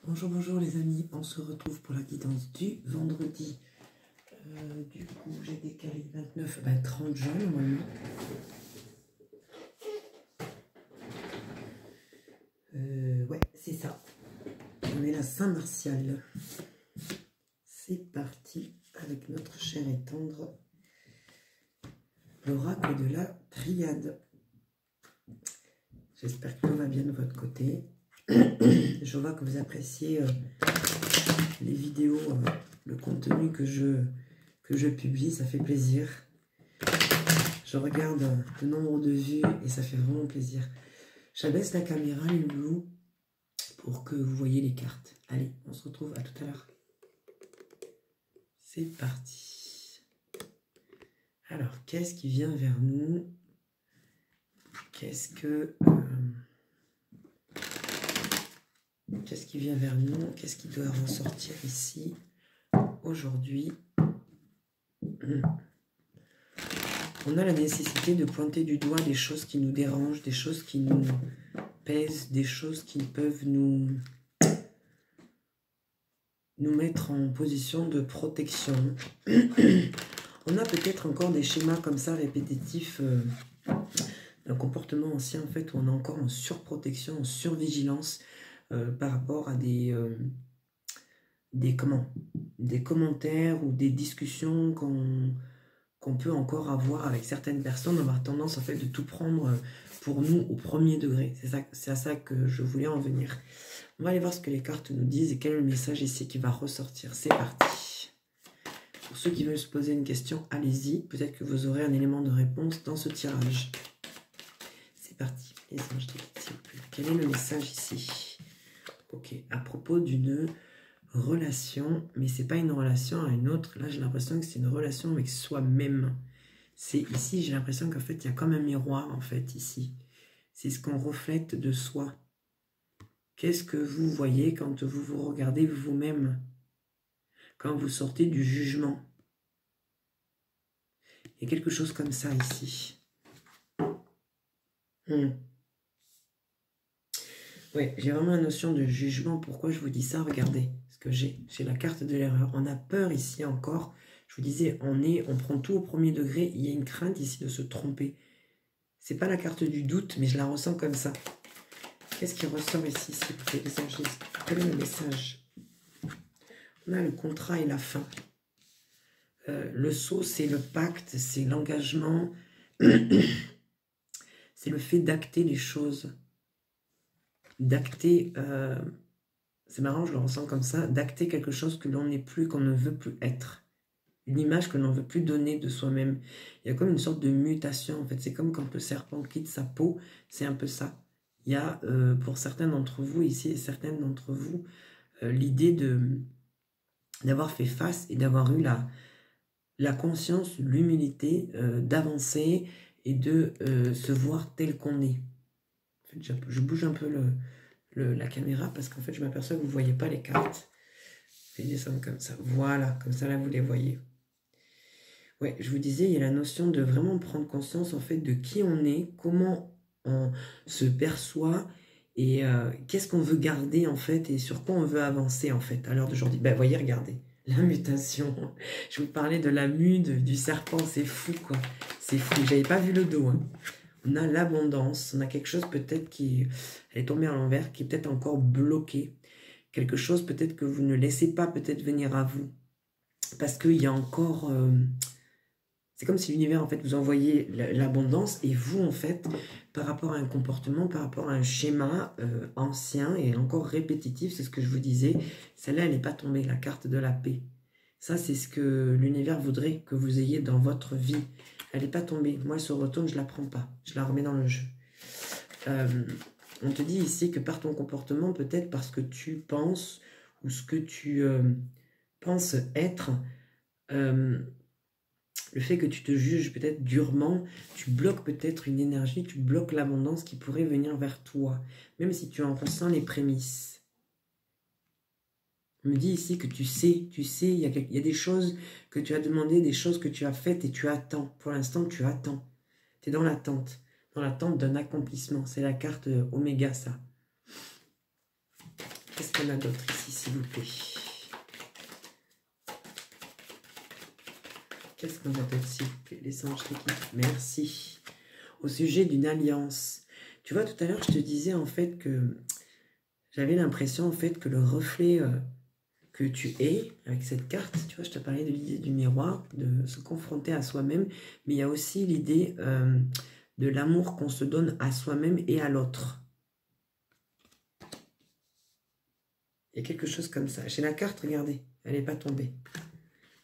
Bonjour, bonjour les amis, on se retrouve pour la guidance du vendredi. Du coup, j'ai décalé 29, 30 juin normalement. Ouais, c'est ça. On est la Saint-Martial. C'est parti avec notre cher et tendre l'oracle de la triade. J'espère que tout va bien de votre côté. Je vois que vous appréciez les vidéos, le contenu que je publie, ça fait plaisir. Je regarde le nombre de vues et ça fait vraiment plaisir. J'abaisse la caméra, les loulous, pour que vous voyez les cartes. Allez, on se retrouve à tout à l'heure. C'est parti. Alors, qu'est-ce qui vient vers nous? Qu'est-ce qui vient vers nous? Qu'est-ce qui doit ressortir ici aujourd'hui? On a la nécessité de pointer du doigt des choses qui nous dérangent, des choses qui nous pèsent, des choses qui peuvent nous mettre en position de protection. On a peut-être encore des schémas comme ça répétitifs d'un comportement ancien en fait où on est encore en surprotection, en survigilance par rapport à des commentaires ou des discussions qu'on peut encore avoir avec certaines personnes. On va avoir tendance en fait de tout prendre pour nous au premier degré. C'est à ça que je voulais en venir. On va aller voir ce que les cartes nous disent et quel est le message ici qui va ressortir. C'est parti. Pour ceux qui veulent se poser une question, allez-y. Peut-être que vous aurez un élément de réponse dans ce tirage. C'est parti. Les anges, s'il vous plaît. Quel est le message ici? Ok. À propos d'une relation, mais c'est pas une relation à une autre. Là, j'ai l'impression que c'est une relation avec soi-même. C'est ici, j'ai l'impression qu'en fait, il y a comme un miroir, en fait, ici. C'est ce qu'on reflète de soi. Qu'est-ce que vous voyez quand vous vous regardez vous-même? Quand vous sortez du jugement? Il y a quelque chose comme ça ici. Oui, j'ai vraiment la notion de jugement. Pourquoi je vous dis ça? Regardez ce que j'ai. J'ai la carte de l'erreur. On a peur ici encore. Je vous disais, on prend tout au premier degré. Il y a une crainte ici de se tromper. C'est pas la carte du doute, mais je la ressens comme ça. Qu'est-ce qui ressort ici, s'il vous plaît, les anges? Quel est le message? On a le contrat et la fin. Le sceau, c'est le pacte, c'est l'engagement. C'est le fait d'acter les choses. D'acter, c'est marrant, je le ressens comme ça, d'acter quelque chose que l'on n'est plus, qu'on ne veut plus être. Une image que l'on ne veut plus donner de soi-même. Il y a comme une sorte de mutation, en fait. C'est comme quand le serpent quitte sa peau, c'est un peu ça. Il y a, pour certains d'entre vous ici, et certaines d'entre vous, l'idée d'avoir fait face et d'avoir eu la conscience, l'humilité d'avancer et de se voir tel qu'on est. En fait, je bouge un peu la caméra parce qu'en fait, je m'aperçois que vous ne voyez pas les cartes. Je vais descendre comme ça. Voilà, comme ça, là, vous les voyez. Ouais, je vous disais, il y a la notion de vraiment prendre conscience, en fait, de qui on est, comment on se perçoit et qu'est-ce qu'on veut garder, en fait, et sur quoi on veut avancer, en fait, à l'heure d'aujourd'hui. Ben, voyez, regardez, la mutation. Je vous parlais de la mue, du serpent, c'est fou, quoi. C'est fou, j'avais pas vu le dos, hein. On a l'abondance, on a quelque chose peut-être qui est tombé à l'envers, qui est peut-être encore bloqué. Quelque chose peut-être que vous ne laissez pas peut-être venir à vous. Parce qu'il y a encore... c'est comme si l'univers, en fait, vous envoyait l'abondance et vous, en fait, par rapport à un comportement, par rapport à un schéma ancien et encore répétitif, c'est ce que je vous disais, celle-là, elle n'est pas tombée, la carte de la paix. Ça, c'est ce que l'univers voudrait que vous ayez dans votre vie. Elle n'est pas tombée. Moi, elle se retourne, je ne la prends pas. Je la remets dans le jeu. On te dit ici que par ton comportement, peut-être parce que tu penses ou ce que tu penses être, le fait que tu te juges peut-être durement, tu bloques peut-être une énergie, tu bloques l'abondance qui pourrait venir vers toi, même si tu en ressens les prémices. On me dit ici que tu sais, il y a des choses que tu as demandées, des choses que tu as faites et tu attends. Pour l'instant, tu attends. Tu es dans l'attente d'un accomplissement. C'est la carte Oméga, ça. Qu'est-ce qu'on a d'autre ici, s'il vous plaît? Qu'est-ce qu'on a d'autre, s'il vous plaît? Les anges qui quittent. Merci. Au sujet d'une alliance. Tu vois, tout à l'heure, je te disais en fait que j'avais l'impression en fait que le reflet que tu es avec cette carte, tu vois, je te parlais de l'idée du miroir, de se confronter à soi-même, mais il y a aussi l'idée de l'amour qu'on se donne à soi-même et à l'autre. Il y a quelque chose comme ça. J'ai la carte, regardez, elle n'est pas tombée.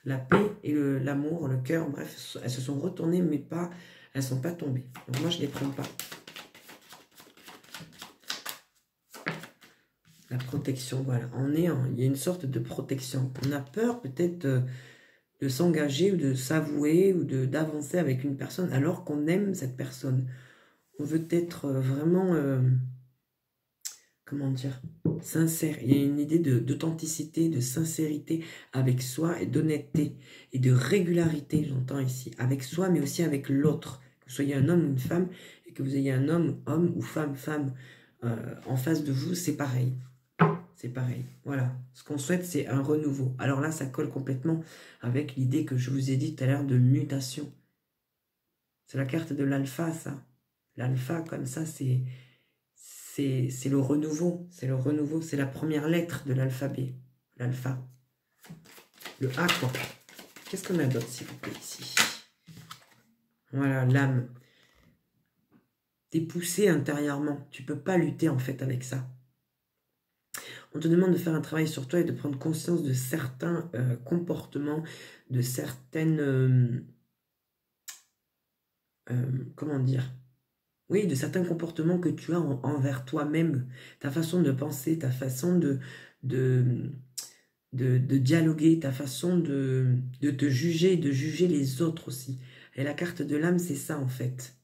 La paix et l'amour, le cœur, bref, elles se sont retournées, mais pas, elles ne sont pas tombées. Donc moi, je ne les prends pas. La protection, voilà. Il y a une sorte de protection. On a peur peut-être de s'engager ou de s'avouer ou d'avancer avec une personne alors qu'on aime cette personne. On veut être vraiment, comment dire, sincère. Il y a une idée d'authenticité, de sincérité avec soi et d'honnêteté et de régularité, j'entends ici, avec soi mais aussi avec l'autre. Que vous soyez un homme ou une femme et que vous ayez un homme ou femme en face de vous, c'est pareil. C'est pareil, voilà. Ce qu'on souhaite, c'est un renouveau. Alors là, ça colle complètement avec l'idée que je vous ai dit tout à l'heure de mutation. C'est la carte de l'alpha, ça. L'alpha, comme ça, c'est le renouveau. C'est le renouveau. C'est la première lettre de l'alphabet. L'alpha. Le A, quoi. Qu'est-ce qu'on a d'autre, s'il vous plaît, ici? Voilà, l'âme. T'es poussé intérieurement. Tu peux pas lutter, en fait, avec ça. On te demande de faire un travail sur toi et de prendre conscience de certains comportements, de certaines... comment dire? Oui, de certains comportements que tu as envers toi-même. Ta façon de penser, ta façon de dialoguer, ta façon de te juger, de juger les autres aussi. Et la carte de l'âme, c'est ça en fait.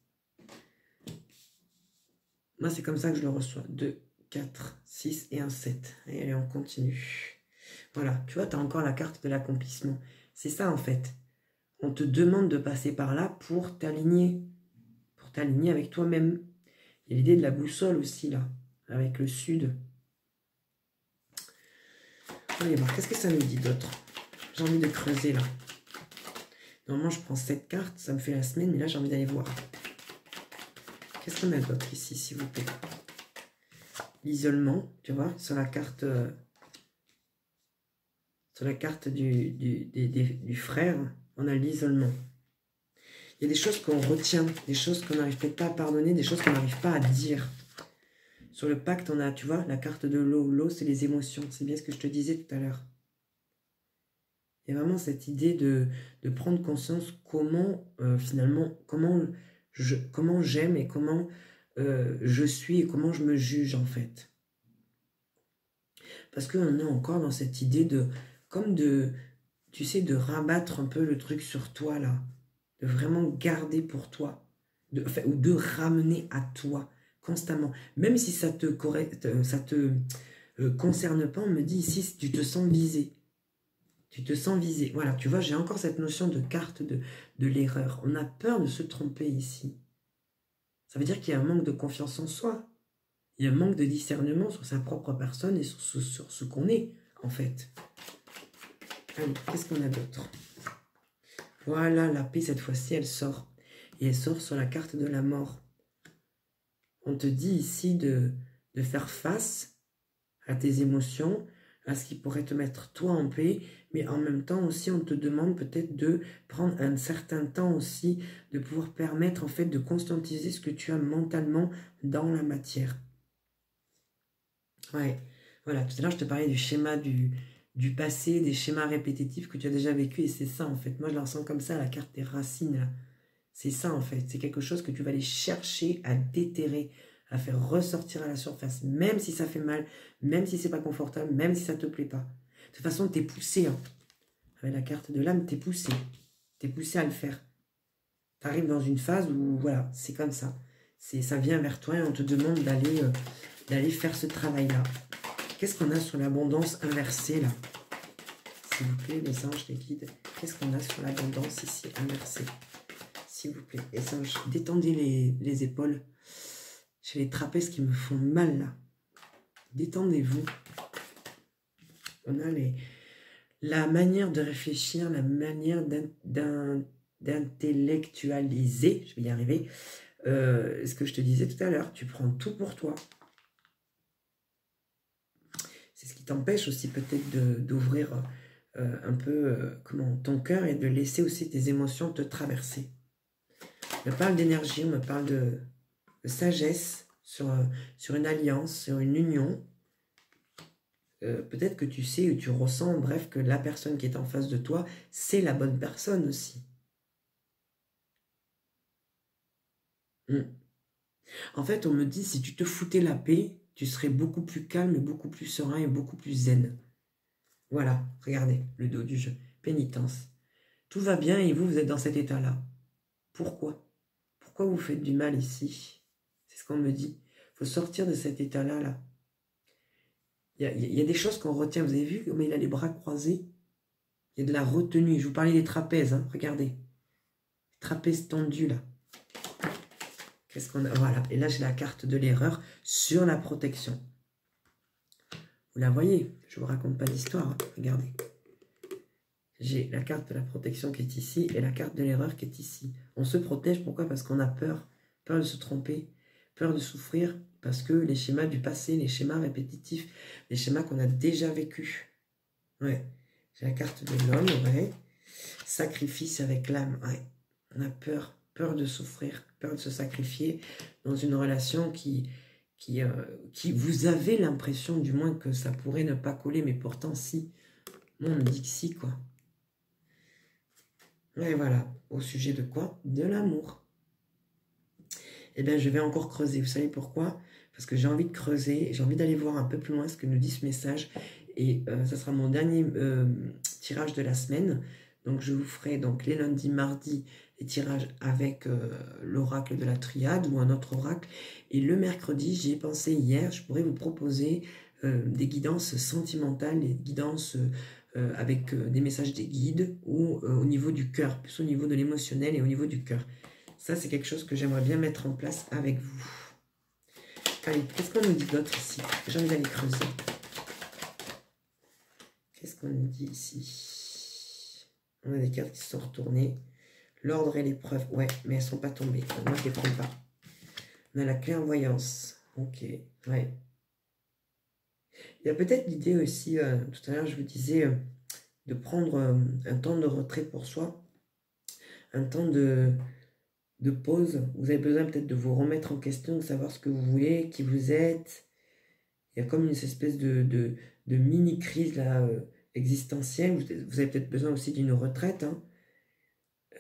Moi, c'est comme ça que je le reçois. 2, 4, 6 et un 7. Et allez, on continue. Voilà, tu vois, tu as encore la carte de l'accomplissement. C'est ça, en fait. On te demande de passer par là pour t'aligner avec toi-même. Il y a l'idée de la boussole aussi, là, avec le sud. Allez voir, qu'est-ce que ça nous dit d'autre? J'ai envie de creuser, là. Normalement, je prends cette carte, ça me fait la semaine, mais là, j'ai envie d'aller voir. Qu'est-ce qu'on a d'autre ici, s'il vous plaît? L'isolement, tu vois, sur la carte du frère, on a l'isolement. Il y a des choses qu'on retient, des choses qu'on n'arrive peut-être pas à pardonner, des choses qu'on n'arrive pas à dire. Sur le pacte, on a, tu vois, la carte de l'eau. L'eau, c'est les émotions. C'est bien ce que je te disais tout à l'heure. Il y a vraiment cette idée de prendre conscience comment, finalement, comment j'aime et comment je suis et comment je me juge, en fait. Parce qu'on est encore dans cette idée tu sais, de rabattre un peu le truc sur toi, là. De vraiment garder pour toi. Ou de ramener à toi, constamment. Même si ça te concerne pas, on me dit ici, tu te sens visé. Tu te sens visé. Voilà, tu vois, j'ai encore cette notion de carte de l'erreur. On a peur de se tromper ici. Ça veut dire qu'il y a un manque de confiance en soi. Il y a un manque de discernement sur sa propre personne et sur ce qu'on est, en fait. Allez, qu'est-ce qu'on a d'autre? Voilà, la paix, cette fois-ci, elle sort. Et elle sort sur la carte de la mort. On te dit ici de faire face à tes émotions, à ce qui pourrait te mettre toi en paix, mais en même temps aussi, on te demande peut-être de prendre un certain temps aussi, de pouvoir permettre en fait de conscientiser ce que tu as mentalement dans la matière. Ouais, voilà, tout à l'heure je te parlais du schéma du passé, des schémas répétitifs que tu as déjà vécu, et c'est ça en fait. Moi je la ressens comme ça, la carte des racines là. C'est ça en fait, c'est quelque chose que tu vas aller chercher à déterrer, à faire ressortir à la surface, même si ça fait mal, même si c'est pas confortable, même si ça te plaît pas. De toute façon, t'es poussé, hein. Avec la carte de l'âme, t'es poussé. T'es poussé à le faire. T'arrives dans une phase où, voilà, c'est comme ça. Ça vient vers toi et on te demande d'aller faire ce travail-là. Qu'est-ce qu'on a sur l'abondance inversée, là? S'il vous plaît, les anges, les guides. Qu'est-ce qu'on a sur l'abondance ici, inversée? S'il vous plaît, les anges, détendez les épaules. J'ai les trapèzes qui me font mal, là. Détendez-vous. On a la manière de réfléchir, la manière d'intellectualiser, je vais y arriver, ce que je te disais tout à l'heure, tu prends tout pour toi. C'est ce qui t'empêche aussi peut-être d'ouvrir un peu ton cœur et de laisser aussi tes émotions te traverser. On me parle d'énergie, on me parle de sagesse sur une alliance, sur une union. Peut-être que tu sais ou tu ressens, bref, que la personne qui est en face de toi, c'est la bonne personne aussi. En fait, on me dit, si tu te foutais la paix, tu serais beaucoup plus calme, beaucoup plus serein et beaucoup plus zen. Voilà, regardez le dos du jeu. Pénitence. Tout va bien et vous, vous êtes dans cet état-là. Pourquoi? Pourquoi vous faites du mal ici? C'est ce qu'on me dit. Il faut sortir de cet état-là. Là. Il y a des choses qu'on retient. Vous avez vu comment il a les bras croisés? Il y a de la retenue. Je vous parlais des trapèzes. Hein. Regardez. Les trapèzes tendus là. Qu'est-ce qu'on a? Voilà. Et là, j'ai la carte de l'erreur sur la protection. Vous la voyez? Je ne vous raconte pas d'histoire. Hein. Regardez. J'ai la carte de la protection qui est ici et la carte de l'erreur qui est ici. On se protège, pourquoi? Parce qu'on a peur. Peur de se tromper, peur de souffrir, parce que les schémas du passé, les schémas répétitifs, les schémas qu'on a déjà vécus. Ouais. J'ai la carte de l'homme, ouais. Sacrifice avec l'âme, ouais. On a peur, peur de souffrir, peur de se sacrifier dans une relation qui vous avez l'impression du moins que ça pourrait ne pas coller, mais pourtant si. Moi, on me dit que si, quoi. Et voilà, au sujet de quoi? De l'amour. Eh bien, je vais encore creuser. Vous savez pourquoi? Parce que j'ai envie de creuser, j'ai envie d'aller voir un peu plus loin ce que nous dit ce message. Et ça sera mon dernier tirage de la semaine. Donc, je vous ferai donc les lundis, mardis, les tirages avec l'oracle de la triade ou un autre oracle. Et le mercredi, j'y ai pensé hier, je pourrais vous proposer des guidances sentimentales, des guidances avec des messages des guides ou au niveau du cœur, plus au niveau de l'émotionnel et au niveau du cœur. Ça, c'est quelque chose que j'aimerais bien mettre en place avec vous. Allez, qu'est-ce qu'on nous dit d'autre ici? J'ai envie d'aller creuser. Qu'est-ce qu'on nous dit ici? On a des cartes qui se sont retournées. L'ordre et l'épreuve. Ouais, mais elles ne sont pas tombées. Moi, je ne les prends pas. On a la clairvoyance. Ok, ouais. Il y a peut-être l'idée aussi, tout à l'heure, je vous disais, de prendre un temps de retrait pour soi. Un temps de pause. Vous avez besoin peut-être de vous remettre en question, de savoir ce que vous voulez, qui vous êtes. Il y a comme une espèce de mini-crise là, existentielle. Vous avez peut-être besoin aussi d'une retraite.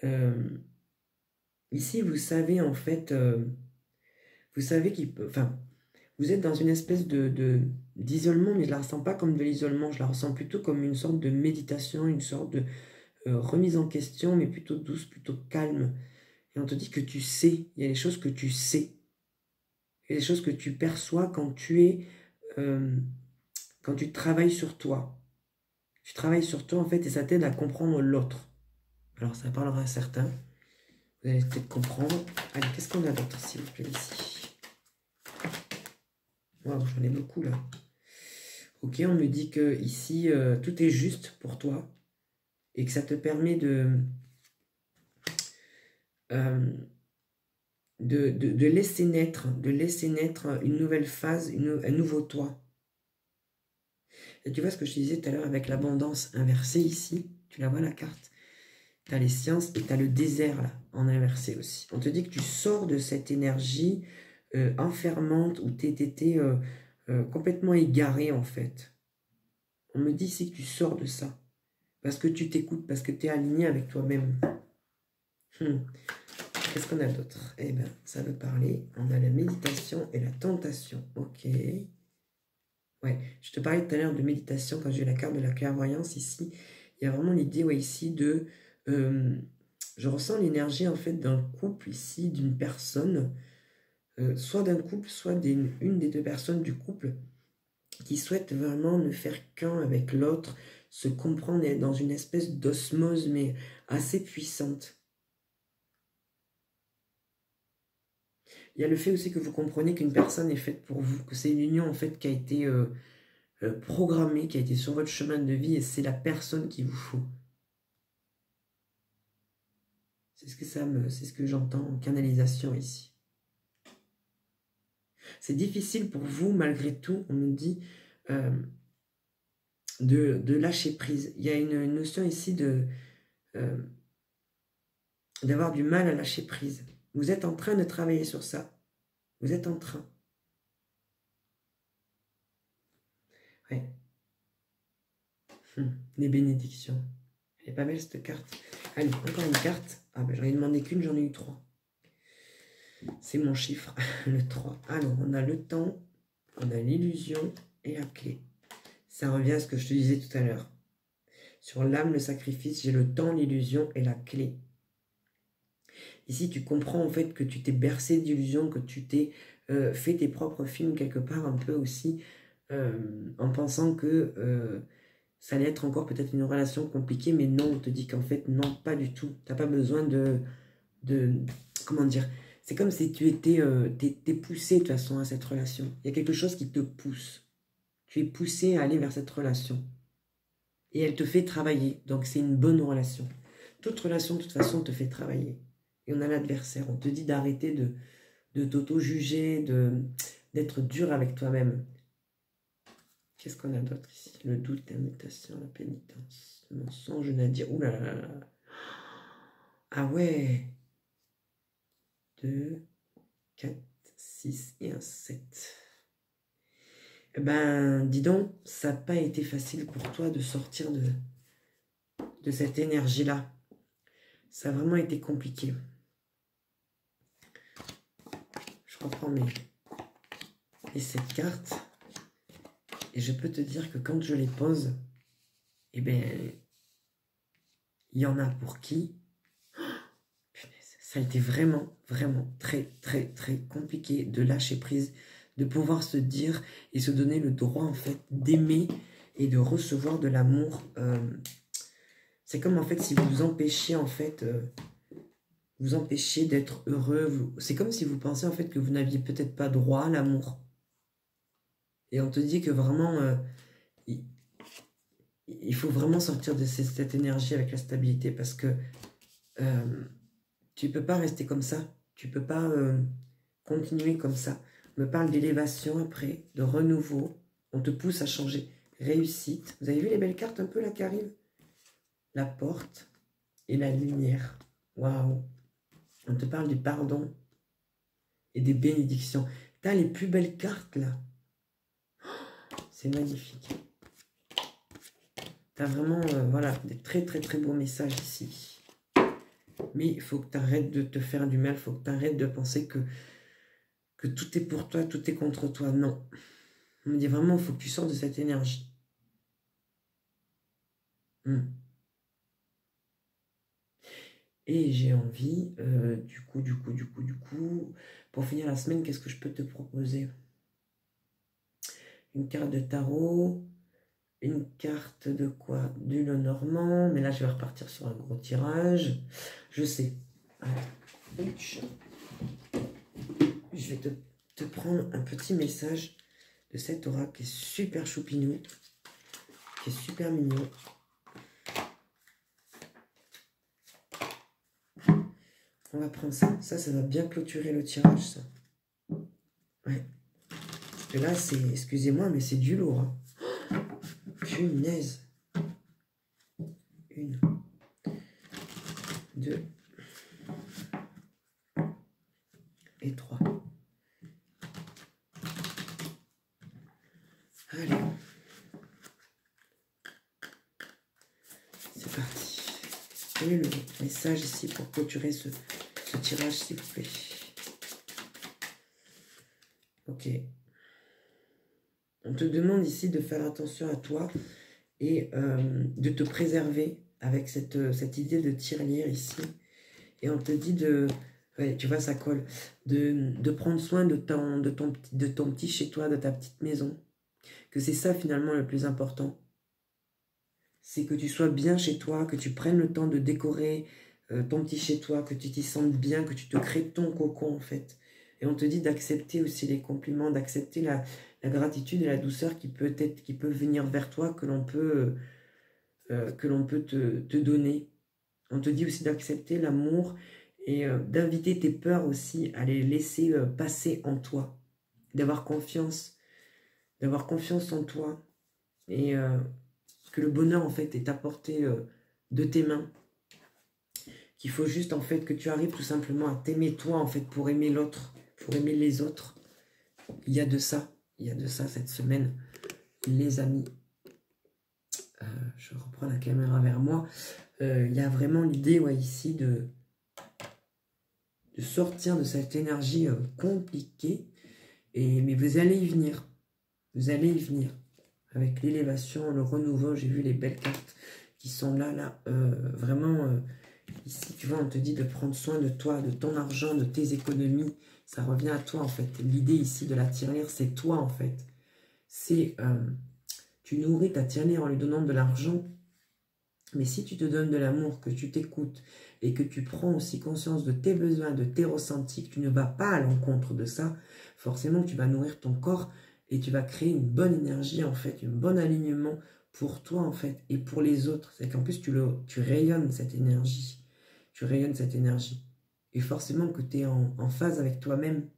Hein. Ici, vous savez en fait, vous savez qu'il peut... Enfin, vous êtes dans une espèce d'isolement, mais je ne la ressens pas comme de l'isolement. Je la ressens plutôt comme une sorte de méditation, une sorte de remise en question, mais plutôt douce, plutôt calme. Et on te dit que tu sais, il y a des choses que tu sais. Il y a des choses que tu perçois quand quand tu travailles sur toi. Tu travailles sur toi, en fait, et ça t'aide à comprendre l'autre. Alors, ça parlera à certains. Vous allez peut-être comprendre. Allez, qu'est-ce qu'on a d'autre, s'il vous plaît, ici? Waouh, j'en ai beaucoup, là. Ok, on me dit que ici, tout est juste pour toi. Et que ça te permet de laisser naître une nouvelle phase, un nouveau toi. Et tu vois ce que je te disais tout à l'heure avec l'abondance inversée ici, tu la vois la carte, tu as les sciences et tu as le désert là, en inversé aussi. On te dit que tu sors de cette énergie enfermante où tu étais complètement égaré en fait. On me dit ici que tu sors de ça, parce que tu t'écoutes, parce que tu es aligné avec toi-même. Qu'est-ce qu'on a d'autre? Eh bien, ça veut parler. On a la méditation et la tentation. Ok. Ouais, je te parlais tout à l'heure de méditation quand j'ai eu la carte de la clairvoyance ici. Il y a vraiment l'idée ici de... je ressens l'énergie en fait d'un couple ici, d'une personne, soit d'un couple, soit une des deux personnes du couple qui souhaite vraiment ne faire qu'un avec l'autre, se comprendre et être dans une espèce d'osmose mais assez puissante. Il y a le fait aussi que vous comprenez qu'une personne est faite pour vous, que c'est une union en fait qui a été programmé, qui a été sur votre chemin de vie et c'est la personne qu'il vous faut. C'est ce que j'entends en canalisation ici. C'est difficile pour vous, malgré tout, on me dit, de lâcher prise. Il y a une notion ici d'avoir du mal à lâcher prise. Vous êtes en train de travailler sur ça. Vous êtes en train. Ouais. Les bénédictions. Elle est pas belle cette carte. Allez, encore une carte. Ah ben j'en ai demandé qu'une, j'en ai eu 3. C'est mon chiffre, le 3. Alors, on a le temps, on a l'illusion et la clé. Ça revient à ce que je te disais tout à l'heure. Sur l'âme, le sacrifice, j'ai le temps, l'illusion et la clé. Ici, tu comprends en fait que tu t'es bercé d'illusions, que tu t'es fait tes propres films quelque part un peu aussi, en pensant que ça allait être encore peut-être une relation compliquée, mais non, on te dit qu'en fait, non, pas du tout. Tu n'as pas besoin de comment dire, c'est comme si tu étais t'es poussé de toute façon à cette relation. Il y a quelque chose qui te pousse. Tu es poussé à aller vers cette relation. Et elle te fait travailler. Donc c'est une bonne relation. Toute relation, de toute façon, te fait travailler. Et on a l'adversaire. On te dit d'arrêter de t'auto-juger, d'être dur avec toi-même. Qu'est-ce qu'on a d'autre ici? Le doute, la mutation, la pénitence, le mensonge, Nadir. Ouh là là là là. Ah ouais. 2, 4, 6 et un 7. Eh ben, dis donc, ça n'a pas été facile pour toi de sortir de cette énergie-là. Ça a vraiment été compliqué. Je reprends les 7 cartes. Et je peux te dire que quand je les pose, eh bien, il y en a pour qui ça a été vraiment, vraiment très, très, très compliqué de lâcher prise, de pouvoir se dire et se donner le droit, en fait, d'aimer et de recevoir de l'amour. C'est comme, en fait, si vous vous empêchiez, en fait, vous empêchiez d'être heureux. C'est comme si vous pensiez, en fait, que vous n'aviez peut-être pas droit à l'amour. Et on te dit que vraiment, il faut vraiment sortir de cette énergie avec la stabilité parce que tu ne peux pas rester comme ça. Tu ne peux pas continuer comme ça. On me parle d'élévation après, de renouveau. On te pousse à changer. Réussite. Vous avez vu les belles cartes un peu là qui arrivent? La porte et la lumière. Waouh. On te parle du pardon et des bénédictions. T'as les plus belles cartes là. C'est magnifique. T'as vraiment voilà, des très très très beaux messages ici. Mais il faut que tu arrêtes de te faire du mal. Il faut que tu arrêtes de penser que tout est pour toi, tout est contre toi. Non. On me dit vraiment, il faut que tu sors de cette énergie. Et j'ai envie, du coup, pour finir la semaine, qu'est-ce que je peux te proposer? Une carte de tarot, une carte de quoi? Du Lenormand, mais là je vais repartir sur un gros tirage. Je sais. Alors, je vais te prendre un petit message de cet oracle qui est super choupinou, qui est super mignon. On va prendre ça. Ça va bien clôturer le tirage, ça. Ouais. Parce que là, c'est, excusez-moi, mais c'est du lourd. Hein. Punaise. 1, 2 et 3. Allez. C'est parti. Quel est le message ici pour clôturer ce tirage, s'il vous plaît? Ok. On te demande ici de faire attention à toi et de te préserver avec cette idée de tirelire ici. Et on te dit de... Ouais, tu vois, ça colle. De prendre soin de ton petit chez toi, de ta petite maison. Que c'est ça finalement le plus important. C'est que tu sois bien chez toi, que tu prennes le temps de décorer ton petit chez toi, que tu t'y sentes bien, que tu te crées ton cocon en fait. Et on te dit d'accepter aussi les compliments, d'accepter la gratitude et la douceur qui peuvent venir vers toi, que l'on peut te donner. On te dit aussi d'accepter l'amour et d'inviter tes peurs aussi à les laisser passer en toi. D'avoir confiance en toi. Et que le bonheur, en fait, est à portée de tes mains. Qu'il faut juste, en fait, que tu arrives tout simplement à t'aimer toi, en fait, pour aimer l'autre, pour aimer les autres. Il y a de ça cette semaine, les amis. Je reprends la caméra vers moi. Il y a vraiment l'idée, ouais, ici, de sortir de cette énergie compliquée. Mais vous allez y venir. Vous allez y venir. Avec l'élévation, le renouveau, j'ai vu les belles cartes qui sont là. Vraiment, ici, tu vois, on te dit de prendre soin de toi, de ton argent, de tes économies. Ça revient à toi, en fait. L'idée ici de la tirelire, c'est toi, en fait. C'est, tu nourris ta tirelire en lui donnant de l'argent. Mais si tu te donnes de l'amour, que tu t'écoutes et que tu prends aussi conscience de tes besoins, de tes ressentis, que tu ne vas pas à l'encontre de ça, forcément, tu vas nourrir ton corps et tu vas créer une bonne énergie, en fait, un bon alignement pour toi, en fait, et pour les autres. C'est qu'en plus, tu rayonnes cette énergie. Tu rayonnes cette énergie. Et forcément que tu es en phase avec toi-même.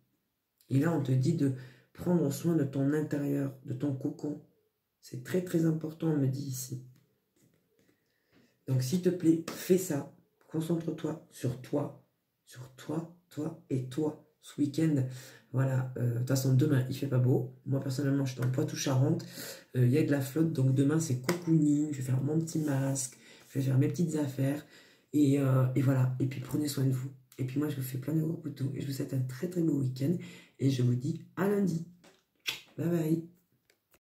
Et là, on te dit de prendre soin de ton intérieur, de ton cocon. C'est très, très important, on me dit ici. Donc, s'il te plaît, fais ça. Concentre-toi sur toi, toi et toi. Ce week-end, voilà. De toute façon, demain, il fait pas beau. Moi, personnellement, je suis dans le Poitou-Charentes. Il y a de la flotte, donc demain, c'est cocooning. Je vais faire mon petit masque. Je vais faire mes petites affaires. Et voilà. Et puis, prenez soin de vous. Et puis, moi, je vous fais plein de gros couteaux. Et je vous souhaite un très, très beau week-end. Et je vous dis à lundi. Bye bye.